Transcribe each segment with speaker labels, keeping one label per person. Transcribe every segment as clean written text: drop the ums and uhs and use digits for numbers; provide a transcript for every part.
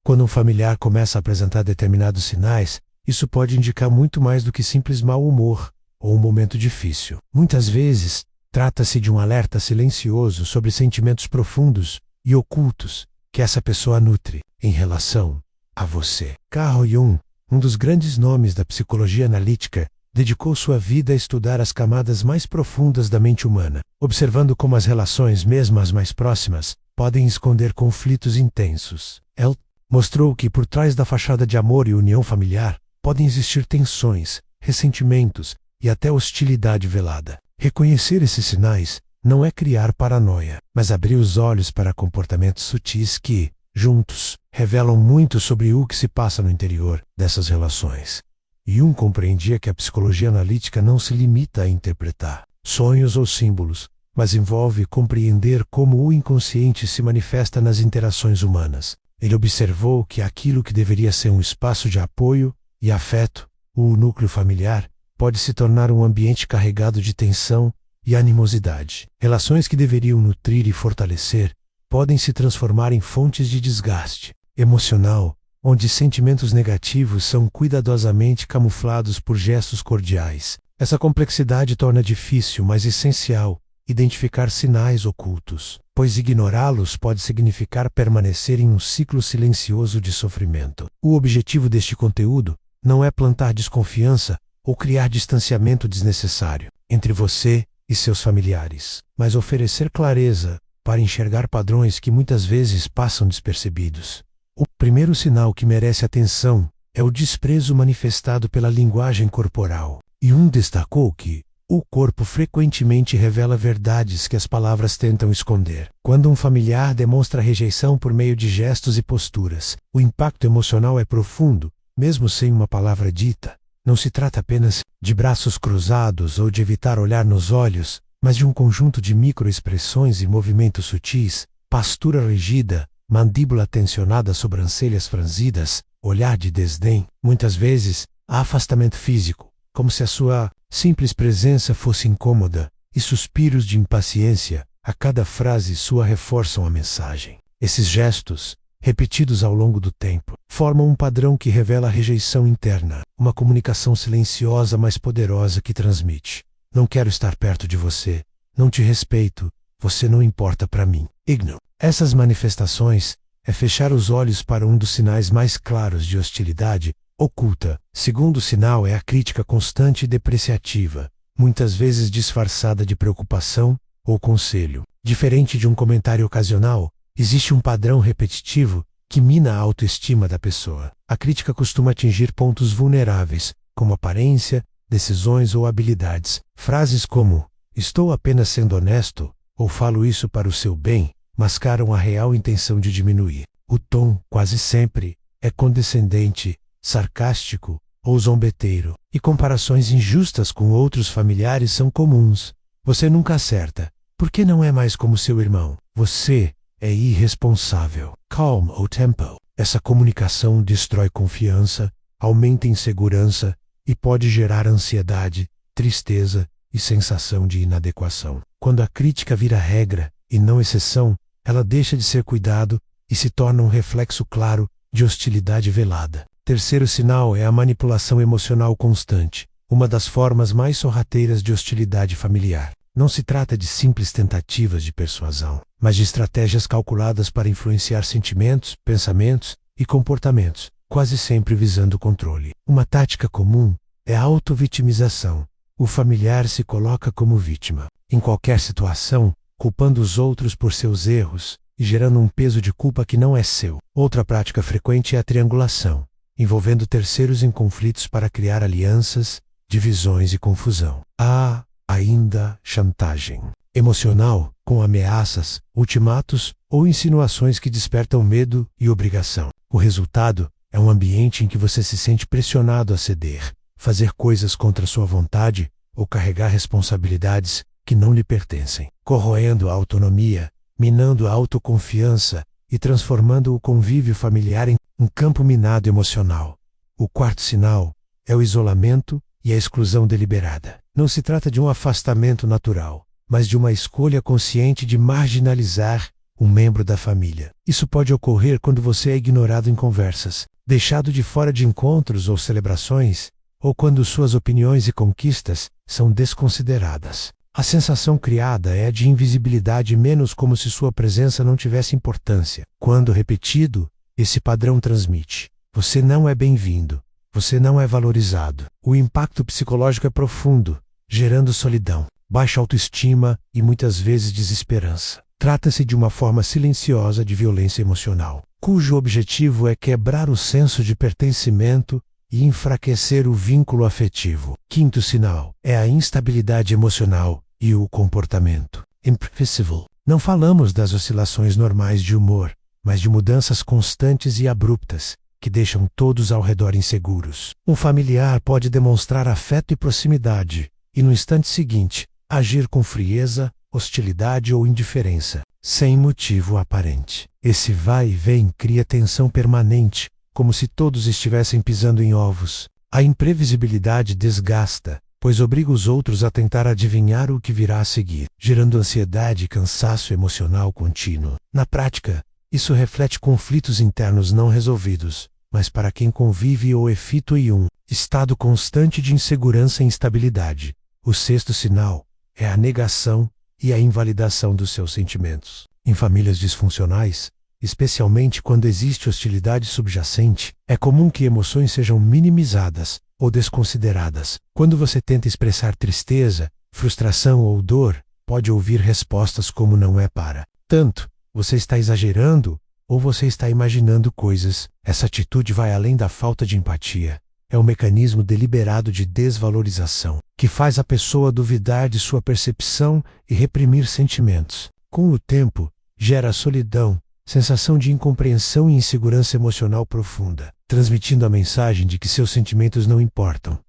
Speaker 1: Quando um familiar começa a apresentar determinados sinais, isso pode indicar muito mais do que simples mau humor ou um momento difícil. Muitas vezes, trata-se de um alerta silencioso sobre sentimentos profundos e ocultos que essa pessoa nutre em relação a você. Carl Jung, um dos grandes nomes da psicologia analítica, dedicou sua vida a estudar as camadas mais profundas da mente humana, observando como as relações, mesmo as mais próximas, podem esconder conflitos intensos. Ele mostrou que por trás da fachada de amor e união familiar podem existir tensões, ressentimentos e até hostilidade velada. Reconhecer esses sinais não é criar paranoia, mas abrir os olhos para comportamentos sutis que, juntos, revelam muito sobre o que se passa no interior dessas relações. Jung compreendia que a psicologia analítica não se limita a interpretar sonhos ou símbolos, mas envolve compreender como o inconsciente se manifesta nas interações humanas. Ele observou que aquilo que deveria ser um espaço de apoio e afeto, o núcleo familiar, pode se tornar um ambiente carregado de tensão e animosidade. Relações que deveriam nutrir e fortalecer podem se transformar em fontes de desgaste emocional, onde sentimentos negativos são cuidadosamente camuflados por gestos cordiais. Essa complexidade torna difícil, mas essencial, identificar sinais ocultos, pois ignorá-los pode significar permanecer em um ciclo silencioso de sofrimento. O objetivo deste conteúdo não é plantar desconfiança ou criar distanciamento desnecessário entre você e seus familiares, mas oferecer clareza para enxergar padrões que muitas vezes passam despercebidos. O primeiro sinal que merece atenção é o desprezo manifestado pela linguagem corporal. Jung destacou que o corpo frequentemente revela verdades que as palavras tentam esconder. Quando um familiar demonstra rejeição por meio de gestos e posturas, o impacto emocional é profundo, mesmo sem uma palavra dita. Não se trata apenas de braços cruzados ou de evitar olhar nos olhos, mas de um conjunto de microexpressões e movimentos sutis, postura rígida, mandíbula tensionada, sobrancelhas franzidas, olhar de desdém. Muitas vezes, há afastamento físico, como se a sua simples presença fosse incômoda, e suspiros de impaciência, a cada frase sua reforçam a mensagem. Esses gestos, repetidos ao longo do tempo, formam um padrão que revela a rejeição interna, uma comunicação silenciosa mas poderosa que transmite: não quero estar perto de você, não te respeito, você não importa para mim. Ignore. Essas manifestações é fechar os olhos para um dos sinais mais claros de hostilidade oculta. Segundo sinal é a crítica constante e depreciativa, muitas vezes disfarçada de preocupação ou conselho. Diferente de um comentário ocasional, existe um padrão repetitivo que mina a autoestima da pessoa. A crítica costuma atingir pontos vulneráveis, como aparência, decisões ou habilidades. Frases como "estou apenas sendo honesto" ou "falo isso para o seu bem" mascaram a real intenção de diminuir. O tom, quase sempre, é condescendente, sarcástico ou zombeteiro, e comparações injustas com outros familiares são comuns. Você nunca acerta. Por que não é mais como seu irmão? Você é irresponsável. Calm ou tempo. Essa comunicação destrói confiança, aumenta insegurança e pode gerar ansiedade, tristeza e sensação de inadequação. Quando a crítica vira regra e não exceção, ela deixa de ser cuidado e se torna um reflexo claro de hostilidade velada. Terceiro sinal é a manipulação emocional constante, uma das formas mais sorrateiras de hostilidade familiar. Não se trata de simples tentativas de persuasão, mas de estratégias calculadas para influenciar sentimentos, pensamentos e comportamentos, quase sempre visando o controle. Uma tática comum é a autovitimização. O familiar se coloca como vítima em qualquer situação, culpando os outros por seus erros e gerando um peso de culpa que não é seu. Outra prática frequente é a triangulação, envolvendo terceiros em conflitos para criar alianças, divisões e confusão. Há ainda chantagem emocional, com ameaças, ultimatos ou insinuações que despertam medo e obrigação. O resultado é um ambiente em que você se sente pressionado a ceder, fazer coisas contra sua vontade ou carregar responsabilidades que não lhe pertencem, corroendo a autonomia, minando a autoconfiança e transformando o convívio familiar em um campo minado emocional. O quarto sinal é o isolamento e a exclusão deliberada. Não se trata de um afastamento natural, mas de uma escolha consciente de marginalizar um membro da família. Isso pode ocorrer quando você é ignorado em conversas, deixado de fora de encontros ou celebrações, ou quando suas opiniões e conquistas são desconsideradas. A sensação criada é a de invisibilidade, menos como se sua presença não tivesse importância. Quando repetido, esse padrão transmite: você não é bem-vindo, você não é valorizado. O impacto psicológico é profundo, gerando solidão, baixa autoestima e muitas vezes desesperança. Trata-se de uma forma silenciosa de violência emocional, cujo objetivo é quebrar o senso de pertencimento e enfraquecer o vínculo afetivo. Quinto sinal é a instabilidade emocional e o comportamento imprevisível. Não falamos das oscilações normais de humor, mas de mudanças constantes e abruptas, que deixam todos ao redor inseguros. Um familiar pode demonstrar afeto e proximidade, e no instante seguinte, agir com frieza, hostilidade ou indiferença, sem motivo aparente. Esse vai e vem cria tensão permanente, como se todos estivessem pisando em ovos. A imprevisibilidade desgasta, pois obriga os outros a tentar adivinhar o que virá a seguir, gerando ansiedade e cansaço emocional contínuo. Na prática, isso reflete conflitos internos não resolvidos, mas para quem convive ou efetue um estado constante de insegurança e instabilidade. O sexto sinal é a negação e a invalidação dos seus sentimentos. Em famílias disfuncionais, especialmente quando existe hostilidade subjacente, é comum que emoções sejam minimizadas ou desconsideradas. Quando você tenta expressar tristeza, frustração ou dor, pode ouvir respostas como "não é para tanto", "você está exagerando" ou "você está imaginando coisas". Essa atitude vai além da falta de empatia. É um mecanismo deliberado de desvalorização, que faz a pessoa duvidar de sua percepção e reprimir sentimentos. Com o tempo, gera solidão, sensação de incompreensão e insegurança emocional profunda, transmitindo a mensagem de que seus sentimentos não importam.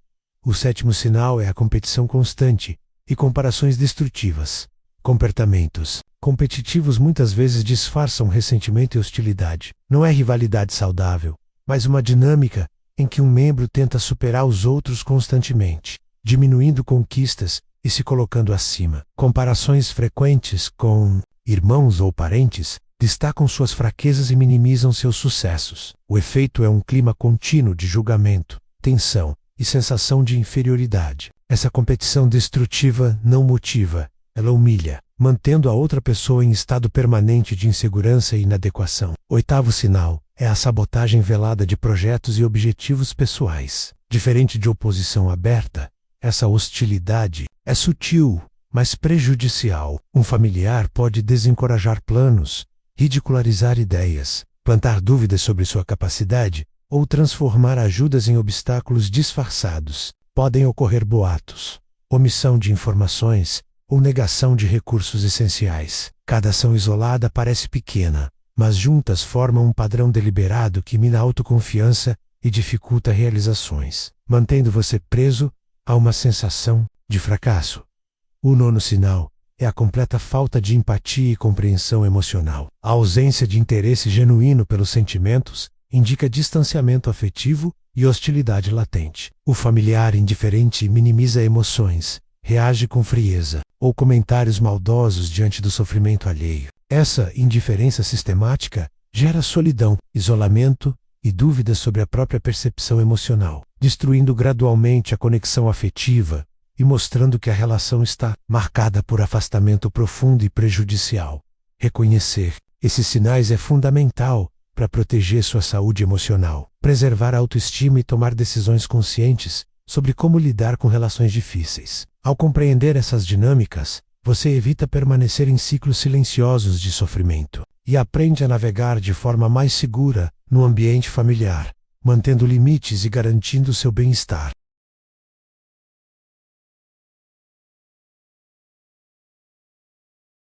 Speaker 1: O sétimo sinal é a competição constante e comparações destrutivas. Comportamentos competitivos muitas vezes disfarçam ressentimento e hostilidade. Não é rivalidade saudável, mas uma dinâmica em que um membro tenta superar os outros constantemente, diminuindo conquistas e se colocando acima. Comparações frequentes com irmãos ou parentes destacam suas fraquezas e minimizam seus sucessos. O efeito é um clima contínuo de julgamento, tensão e sensação de inferioridade. Essa competição destrutiva não motiva, ela humilha, mantendo a outra pessoa em estado permanente de insegurança e inadequação. Oitavo sinal é a sabotagem velada de projetos e objetivos pessoais. Diferente de oposição aberta, essa hostilidade é sutil, mas prejudicial. Um familiar pode desencorajar planos, ridicularizar ideias, plantar dúvidas sobre sua capacidade ou transformar ajudas em obstáculos disfarçados. Podem ocorrer boatos, omissão de informações ou negação de recursos essenciais. Cada ação isolada parece pequena, mas juntas formam um padrão deliberado que mina a autoconfiança e dificulta realizações, mantendo você preso a uma sensação de fracasso. O nono sinal é a completa falta de empatia e compreensão emocional. A ausência de interesse genuíno pelos sentimentos indica distanciamento afetivo e hostilidade latente. O familiar indiferente minimiza emoções, reage com frieza ou comentários maldosos diante do sofrimento alheio. Essa indiferença sistemática gera solidão, isolamento e dúvidas sobre a própria percepção emocional, destruindo gradualmente a conexão afetiva e mostrando que a relação está marcada por afastamento profundo e prejudicial. Reconhecer esses sinais é fundamental para proteger sua saúde emocional, preservar a autoestima e tomar decisões conscientes sobre como lidar com relações difíceis. Ao compreender essas dinâmicas, você evita permanecer em ciclos silenciosos de sofrimento e aprende a navegar de forma mais segura no ambiente familiar, mantendo limites e garantindo seu bem-estar.